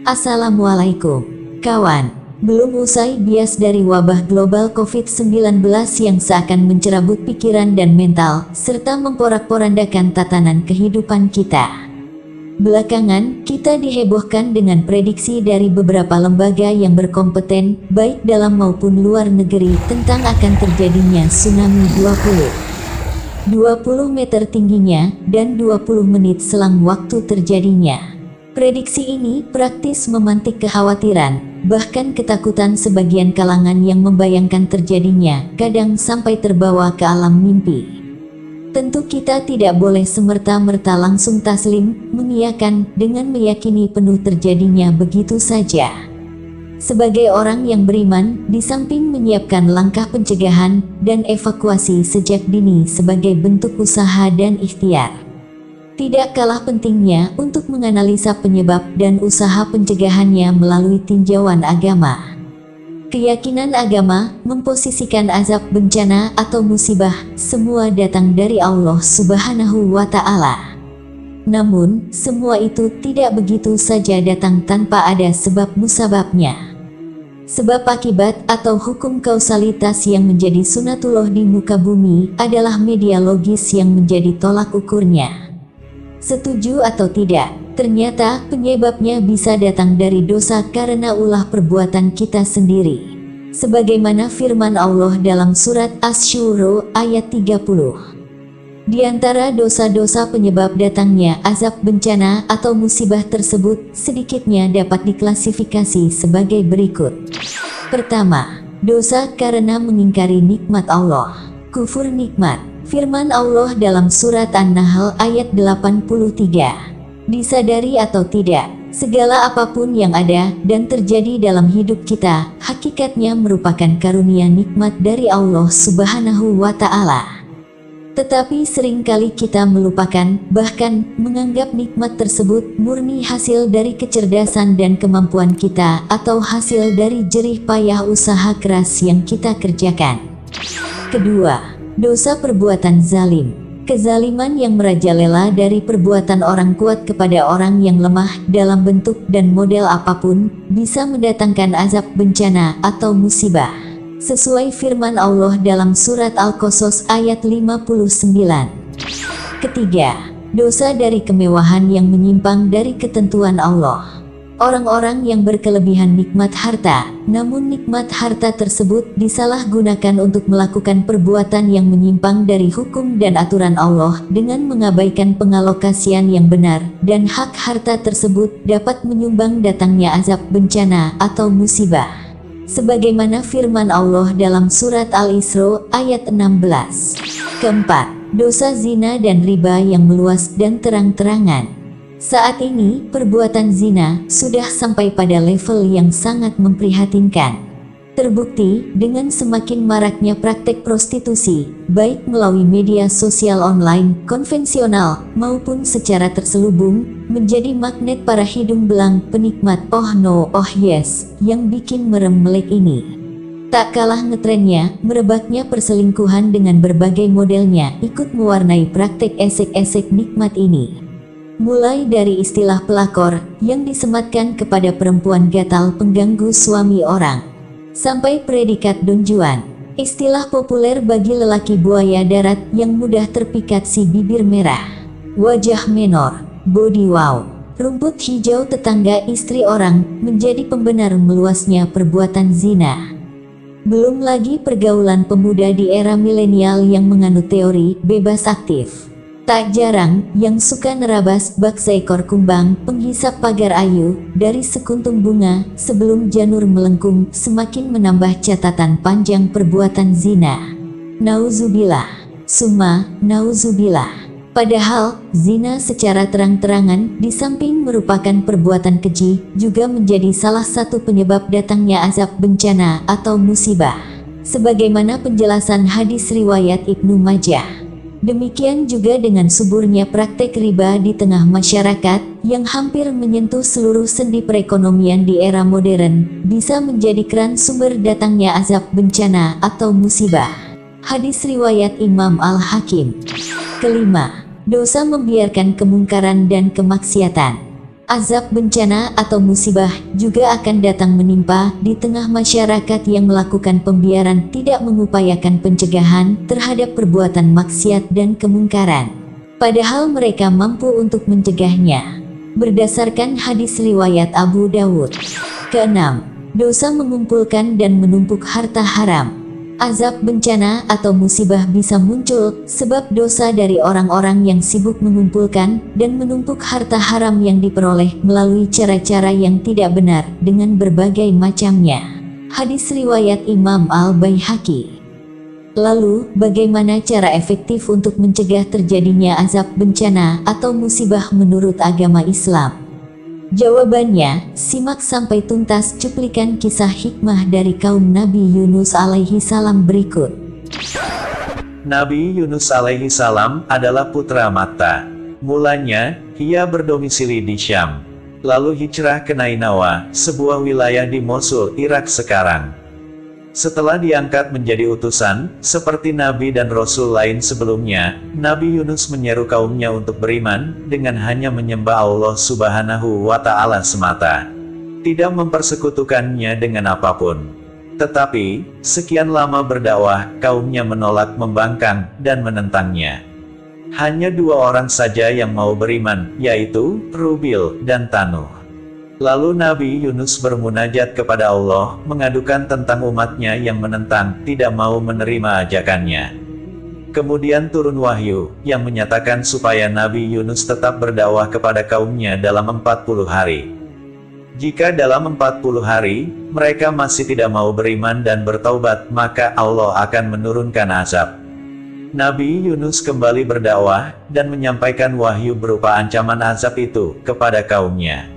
Assalamualaikum, kawan. Belum usai bias dari wabah global COVID-19 yang seakan mencerabut pikiran dan mental, serta memporak-porandakan tatanan kehidupan kita. Belakangan, kita dihebohkan dengan prediksi dari beberapa lembaga yang berkompeten, baik dalam maupun luar negeri, tentang akan terjadinya tsunami 20 meter tingginya, dan 20 menit selang waktu terjadinya. Prediksi ini praktis memantik kekhawatiran, bahkan ketakutan sebagian kalangan yang membayangkan terjadinya, kadang sampai terbawa ke alam mimpi. Tentu kita tidak boleh semerta-merta langsung taslim, mengiyakan, dengan meyakini penuh terjadinya begitu saja. Sebagai orang yang beriman, di samping menyiapkan langkah pencegahan dan evakuasi sejak dini sebagai bentuk usaha dan ikhtiar, tidak kalah pentingnya untuk menganalisa penyebab dan usaha pencegahannya melalui tinjauan agama. Keyakinan agama memposisikan azab, bencana, atau musibah semua datang dari Allah Subhanahu wa Ta'ala. Namun, semua itu tidak begitu saja datang tanpa ada sebab musababnya. Sebab akibat atau hukum kausalitas yang menjadi sunatullah di muka bumi adalah media logis yang menjadi tolak ukurnya. Setuju atau tidak, ternyata penyebabnya bisa datang dari dosa karena ulah perbuatan kita sendiri. Sebagaimana firman Allah dalam surat Asy-Syura ayat 30. Di antara dosa-dosa penyebab datangnya azab, bencana, atau musibah tersebut, sedikitnya dapat diklasifikasi sebagai berikut. Pertama, dosa karena mengingkari nikmat Allah. Kufur nikmat. Firman Allah dalam surat An-Nahl ayat 83. Disadari atau tidak, segala apapun yang ada dan terjadi dalam hidup kita, hakikatnya merupakan karunia nikmat dari Allah Subhanahu wa Ta'ala. Tetapi seringkali kita melupakan, bahkan menganggap nikmat tersebut murni hasil dari kecerdasan dan kemampuan kita, atau hasil dari jerih payah usaha keras yang kita kerjakan. Kedua, dosa perbuatan zalim. Kezaliman yang merajalela dari perbuatan orang kuat kepada orang yang lemah dalam bentuk dan model apapun, bisa mendatangkan azab, bencana, atau musibah. Sesuai firman Allah dalam surat Al-Qasas ayat 59. Ketiga, dosa dari kemewahan yang menyimpang dari ketentuan Allah. Orang-orang yang berkelebihan nikmat harta, namun nikmat harta tersebut disalahgunakan untuk melakukan perbuatan yang menyimpang dari hukum dan aturan Allah dengan mengabaikan pengalokasian yang benar, dan hak harta tersebut dapat menyumbang datangnya azab, bencana, atau musibah. Sebagaimana firman Allah dalam surat Al-Isra ayat 16. Keempat, dosa zina dan riba yang meluas dan terang-terangan. Saat ini, perbuatan zina sudah sampai pada level yang sangat memprihatinkan. Terbukti dengan semakin maraknya praktek prostitusi, baik melalui media sosial online, konvensional, maupun secara terselubung, menjadi magnet para hidung belang penikmat "oh no, oh yes" yang bikin merem melek ini. Tak kalah ngetrennya, merebaknya perselingkuhan dengan berbagai modelnya ikut mewarnai praktek esek-esek nikmat ini. Mulai dari istilah pelakor yang disematkan kepada perempuan gatal pengganggu suami orang, sampai predikat donjuan, istilah populer bagi lelaki buaya darat yang mudah terpikat si bibir merah, wajah menor, body wow, rumput hijau tetangga istri orang, menjadi pembenar meluasnya perbuatan zina. Belum lagi pergaulan pemuda di era milenial yang menganut teori bebas aktif. Tak jarang yang suka nerabas bak seekor kumbang, penghisap pagar ayu dari sekuntum bunga sebelum janur melengkung, semakin menambah catatan panjang perbuatan zina. Nauzubillah, summa nauzubillah. Padahal, zina secara terang-terangan, di samping merupakan perbuatan keji, juga menjadi salah satu penyebab datangnya azab, bencana, atau musibah. Sebagaimana penjelasan hadis riwayat Ibnu Majah. Demikian juga dengan suburnya praktek riba di tengah masyarakat, yang hampir menyentuh seluruh sendi perekonomian di era modern, bisa menjadi keran sumber datangnya azab, bencana, atau musibah. Hadis riwayat Imam Al-Hakim. Kelima, dosa membiarkan kemungkaran dan kemaksiatan. Azab bencana atau musibah juga akan datang menimpa di tengah masyarakat yang melakukan pembiaran, tidak mengupayakan pencegahan terhadap perbuatan maksiat dan kemungkaran. Padahal mereka mampu untuk mencegahnya. Berdasarkan hadis riwayat Abu Dawud. Keenam, dosa mengumpulkan dan menumpuk harta haram. Azab bencana atau musibah bisa muncul sebab dosa dari orang-orang yang sibuk mengumpulkan dan menumpuk harta haram yang diperoleh melalui cara-cara yang tidak benar dengan berbagai macamnya. Hadis riwayat Imam Al-Baihaqi. Lalu, bagaimana cara efektif untuk mencegah terjadinya azab bencana atau musibah menurut agama Islam? Jawabannya, simak sampai tuntas cuplikan kisah hikmah dari kaum Nabi Yunus alaihi salam berikut. Nabi Yunus alaihi salam adalah putra Matta. Mulanya, ia berdomisili di Syam. Lalu hijrah ke Nainawa, sebuah wilayah di Mosul, Irak sekarang. Setelah diangkat menjadi utusan, seperti Nabi dan Rasul lain sebelumnya, Nabi Yunus menyeru kaumnya untuk beriman, dengan hanya menyembah Allah Subhanahu wa Ta'ala semata. Tidak mempersekutukannya dengan apapun. Tetapi, sekian lama berdakwah, kaumnya menolak, membangkang, dan menentangnya. Hanya 2 orang saja yang mau beriman, yaitu Rubil dan Tanuh. Lalu Nabi Yunus bermunajat kepada Allah, mengadukan tentang umatnya yang menentang, tidak mau menerima ajakannya. Kemudian turun wahyu, yang menyatakan supaya Nabi Yunus tetap berdakwah kepada kaumnya dalam 40 hari. Jika dalam 40 hari, mereka masih tidak mau beriman dan bertaubat, maka Allah akan menurunkan azab. Nabi Yunus kembali berdakwah, dan menyampaikan wahyu berupa ancaman azab itu, kepada kaumnya.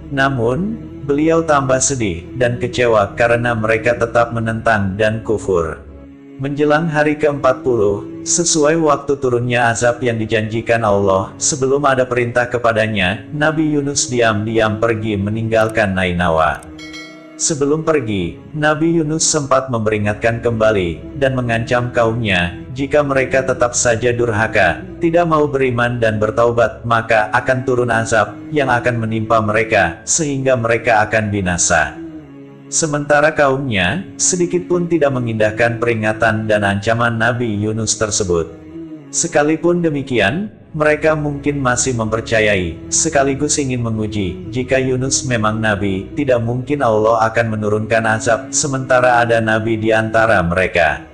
Namun, beliau tambah sedih dan kecewa karena mereka tetap menentang dan kufur. Menjelang hari ke-40, sesuai waktu turunnya azab yang dijanjikan Allah, sebelum ada perintah kepadanya, Nabi Yunus diam-diam pergi meninggalkan Nainawa. Sebelum pergi, Nabi Yunus sempat memperingatkan kembali, dan mengancam kaumnya, jika mereka tetap saja durhaka, tidak mau beriman dan bertaubat, maka akan turun azab, yang akan menimpa mereka, sehingga mereka akan binasa. Sementara kaumnya, sedikitpun tidak mengindahkan peringatan dan ancaman Nabi Yunus tersebut. Sekalipun demikian, mereka mungkin masih mempercayai, sekaligus ingin menguji, jika Yunus memang Nabi, tidak mungkin Allah akan menurunkan azab, sementara ada Nabi di antara mereka.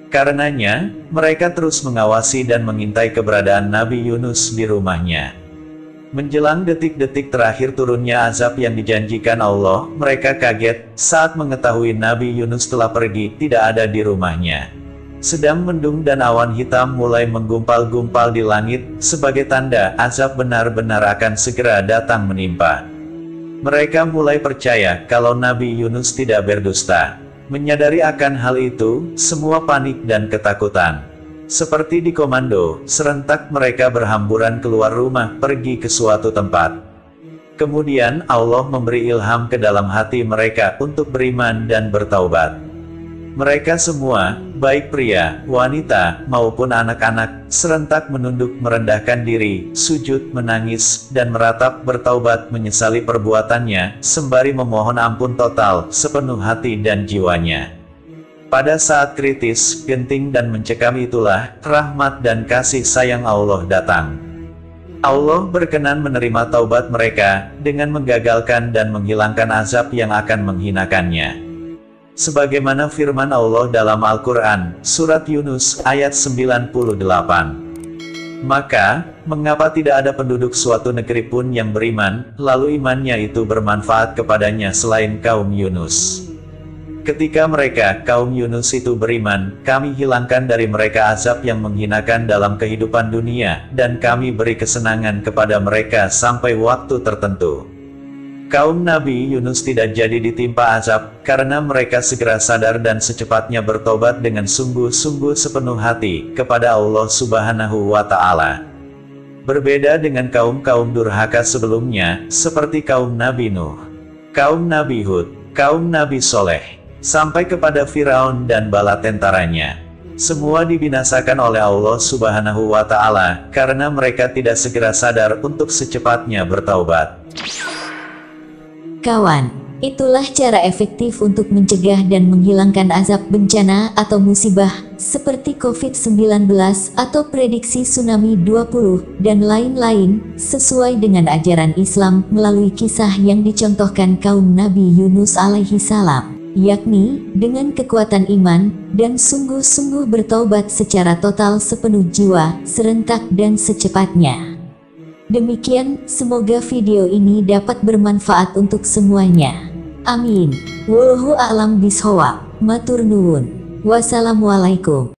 Karenanya, mereka terus mengawasi dan mengintai keberadaan Nabi Yunus di rumahnya. Menjelang detik-detik terakhir turunnya azab yang dijanjikan Allah, mereka kaget, saat mengetahui Nabi Yunus telah pergi, tidak ada di rumahnya. Sedang mendung dan awan hitam mulai menggumpal-gumpal di langit, sebagai tanda azab benar-benar akan segera datang menimpa. Mereka mulai percaya kalau Nabi Yunus tidak berdusta. Menyadari akan hal itu, semua panik dan ketakutan. Seperti dikomando, serentak mereka berhamburan keluar rumah, pergi ke suatu tempat. Kemudian Allah memberi ilham ke dalam hati mereka untuk beriman dan bertaubat. Mereka semua, baik pria, wanita, maupun anak-anak, serentak menunduk merendahkan diri, sujud, menangis, dan meratap bertaubat menyesali perbuatannya, sembari memohon ampun total, sepenuh hati dan jiwanya. Pada saat kritis, genting dan mencekam itulah, rahmat dan kasih sayang Allah datang. Allah berkenan menerima taubat mereka, dengan menggagalkan dan menghilangkan azab yang akan menghinakannya. Sebagaimana firman Allah dalam Al-Quran, Surat Yunus, ayat 98. Maka, mengapa tidak ada penduduk suatu negeri pun yang beriman, lalu imannya itu bermanfaat kepadanya selain kaum Yunus? Ketika mereka, kaum Yunus itu beriman, kami hilangkan dari mereka azab yang menghinakan dalam kehidupan dunia, dan kami beri kesenangan kepada mereka sampai waktu tertentu. Kaum Nabi Yunus tidak jadi ditimpa azab, karena mereka segera sadar dan secepatnya bertobat dengan sungguh-sungguh sepenuh hati, kepada Allah Subhanahu wa Ta'ala. Berbeda dengan kaum-kaum durhaka sebelumnya, seperti kaum Nabi Nuh, kaum Nabi Hud, kaum Nabi Soleh, sampai kepada Firaun dan bala tentaranya. Semua dibinasakan oleh Allah Subhanahu wa Ta'ala karena mereka tidak segera sadar untuk secepatnya bertaubat. Kawan, itulah cara efektif untuk mencegah dan menghilangkan azab bencana atau musibah seperti COVID-19 atau prediksi tsunami 20 dan lain-lain sesuai dengan ajaran Islam melalui kisah yang dicontohkan kaum Nabi Yunus alaihi salam, yakni dengan kekuatan iman dan sungguh-sungguh bertaubat secara total sepenuh jiwa, serentak dan secepatnya. Demikian, semoga video ini dapat bermanfaat untuk semuanya. Amin. Wallahu a'lam bishawab. Matur nuwun. Wassalamualaikum.